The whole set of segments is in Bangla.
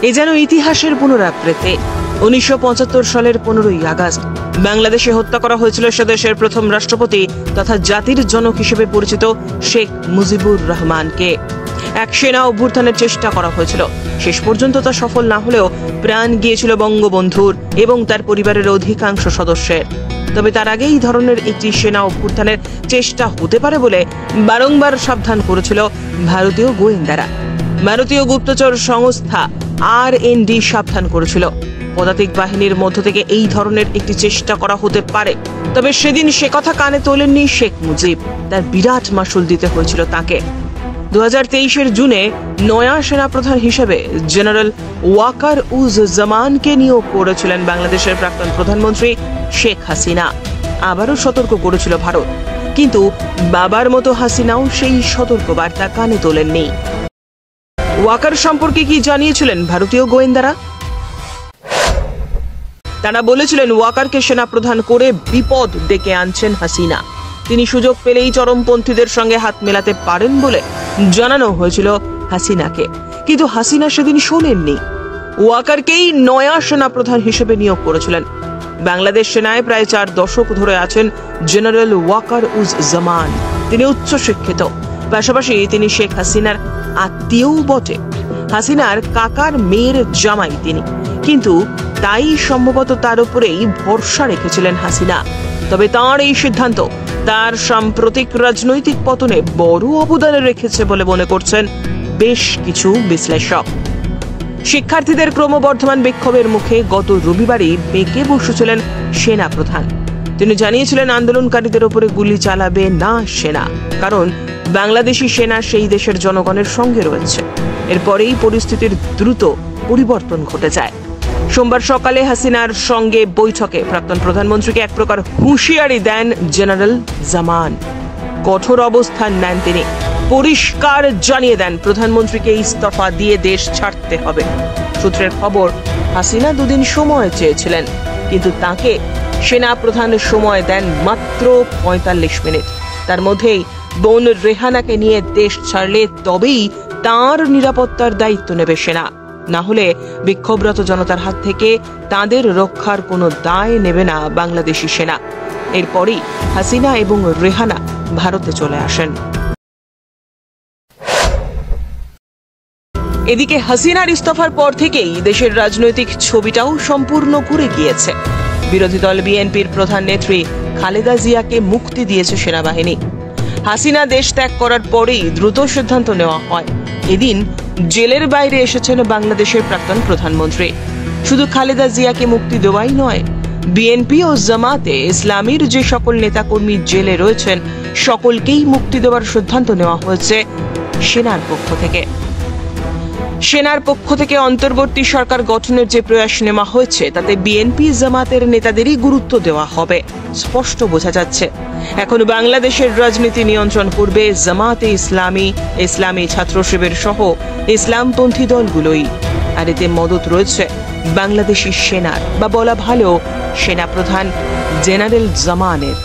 এ যেন ইতিহাসের পুনরাবৃত্তি। 1975 সালের 15ই আগস্ট বাংলাদেশে হত্যা করা হয়েছিল সেদেশের প্রথম রাষ্ট্রপতি তথা জাতির জনক হিসেবে পরিচিত শেখ মুজিবুর রহমানকে। এক সেনা অভ্যুত্থানের চেষ্টা করা হয়েছিল, শেষ পর্যন্ত তা সফল না হলেও প্রাণ গিয়েছিল বঙ্গবন্ধুর এবং তার পরিবারের অধিকাংশ সদস্যের। তবে তার আগে এই ধরনের একটি সেনা অভ্যুত্থানের চেষ্টা হতে পারে বলে বারংবার সাবধান করেছিল ভারতীয় গোয়েন্দারা। ভারতীয় গুপ্তচর সংস্থা RND সাবধান করেছিল পদাতিক বাহিনীর মধ্য থেকে এই ধরনের একটি চেষ্টা করা হতে পারে। তবে সেদিন সে কথা কানে তোলেননি শেখ মুজিব, তার বিরাট মাসুল দিতে হয়েছিল তাকে। 2023-এর জুনে নয়া সেনাপ্রধান হিসেবে জেনারেল ওয়াকার উজ জামানকে নিয়োগ করেছিলেন বাংলাদেশের প্রাক্তন প্রধানমন্ত্রী শেখ হাসিনা। আবারও সতর্ক করেছিল ভারত, কিন্তু বাবার মতো হাসিনাও সেই সতর্ক বার্তা কানে তোলেননি। ওয়াকার সম্পর্কে কি জানিয়েছিলেন ভারতীয় গোয়েন্দারা? তারা বলেছিলেন ওয়াকারকে সেনাপ্রধান করে বিপদ ডেকে আনছেন হাসিনা। তিনি সুযোগ পেলেই চরমপন্থীদের সঙ্গে হাত মেলাতে পারেন বলে জানানো হয়েছিল হাসিনাকে, কিন্তু হাসিনা সেদিন শোনেননি। ওয়াকারকেই নয়া সেনাপ্রধান হিসেবে নিয়োগ করেছিলেন। বাংলাদেশ সেনায় প্রায় 4 দশক ধরে আছেন জেনারেল ওয়াকার উজ জামান। তিনি উচ্চশিক্ষিত, পাশাপাশি তিনি শেখ হাসিনার আত্মীয়ও বটে। হাসিনার কাকার মেয়ের জামাই তিনি, কিন্তু তাই সম্ভবত তার উপরেই ভরসা রেখেছিলেন হাসিনা। তবে তার এই সিদ্ধান্ত তার সাম্প্রতিক রাজনৈতিক পতনে বড় অবদান রেখেছে বলে মনে করছেন বেশ কিছু বিশ্লেষক। শিক্ষার্থীদের ক্রমবর্ধমান বিক্ষোভের মুখে গত রবিবারই বেঁকে বসেছিলেন সেনা প্রধান। তিনি জানিয়েছিলেন আন্দোলনকারীদের উপরে গুলি চালাবে না সেনা, কারণ বাংলাদেশি সেনা সেই দেশের জনগণের সঙ্গে রয়েছে। এরপরেই পরিস্থিতির দ্রুত পরিবর্তন ঘটে যায়। সোমবার সকালে হাসিনার সঙ্গে বৈঠকে প্রাক্তন প্রধানমন্ত্রীকে এক প্রকার হুঁশিয়ারি দেন জেনারেল জামান। কঠোর অবস্থান নেন তিনি, পরিষ্কার জানিয়ে দেন প্রধানমন্ত্রীকে ইস্তফা দিয়ে দেশ ছাড়তে হবে। সূত্রের খবর, হাসিনা 2 দিন সময় চেয়েছিলেন, কিন্তু তাকে সেনা প্রধান সময় দেন মাত্র 45 মিনিট। তার মধ্যেই বোন রেহানাকে নিয়ে দেশ ছাড়লে তবেই তার নিরাপত্তার দায়িত্ব নেবে সেনা, না হলে বিক্ষোভরত জনতার হাত থেকে তাদের রক্ষার কোনো দায় নেবে না বাংলাদেশি সেনা। এরপরই হাসিনা এবং রেহানা ভারতে চলে আসেন। এদিকে হাসিনার ইস্তফার পর থেকেই দেশের রাজনৈতিক ছবিটাও সম্পূর্ণ ঘুরে গিয়েছে। বিরোধী দল বিএনপির প্রধান নেত্রী খালেদা জিয়াকে মুক্তি দিয়েছে সেনাবাহিনী। হাসিনা দেশ ত্যাগ করার পরেই দ্রুত সিদ্ধান্ত নেওয়া হয়। এদিন জেলের বাইরে এসেছেন বাংলাদেশের প্রাক্তন প্রধানমন্ত্রী। শুধু খালেদা জিয়াকে মুক্তি দেওয়াই নয়, বিএনপি ও জামাতে ইসলামীর যে সকল নেতাকর্মী জেলে রয়েছেন সকলকেই মুক্তি দেওয়ার সিদ্ধান্ত নেওয়া হয়েছে সেনার পক্ষ থেকে। সেনার পক্ষ থেকে অন্তর্বর্তী সরকার গঠনের যে প্রয়াস নেওয়া হয়েছে তাতে বিএনপি জামাতের নেতাদেরই গুরুত্ব দেওয়া হবে। স্পষ্ট বোঝা যাচ্ছে এখন বাংলাদেশের রাজনীতি নিয়ন্ত্রণ করবে জামাতে ইসলামী, ইসলামী ছাত্র শিবির সহ ইসলামপন্থী দলগুলোই। আর এতে মদত রয়েছে বাংলাদেশি সেনার, বা বলা ভালো সেনাপ্রধান জেনারেল জামানের।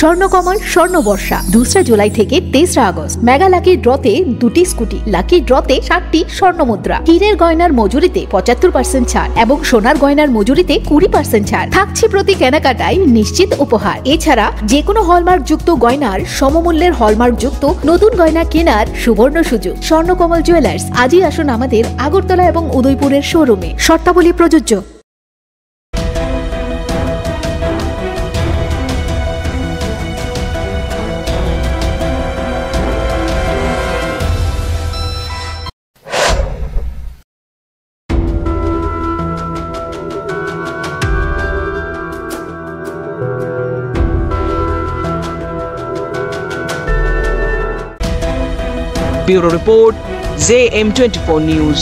স্বর্ণকমল স্বর্ণবর্ষা 2 জুলাই থেকে 23 আগস্ট মেগা লাকি ড্রতে 2টি স্কুটি, লাকি ড্রতে 7টি স্বর্ণমুদ্রা, হীরের গয়নার মজুরিতে 75% ছাড় এবং সোনার গয়নার মজুরিতে 20% ছাড় থাকছে প্রতি কেনাকাটায় নিশ্চিত উপহার। এছাড়া যে কোনো হলমার্ক যুক্ত গয়নার সমমূল্যের হলমার্ক যুক্ত নতুন গয়না কেনার সুবর্ণ সুযোগ। স্বর্ণকমল জুয়েলার্স, আজই আসুন আমাদের আগরতলা এবং উদয়পুরের শোরুমে। শর্তাবলী প্রযোজ্য। Bureau Report, JM24 News.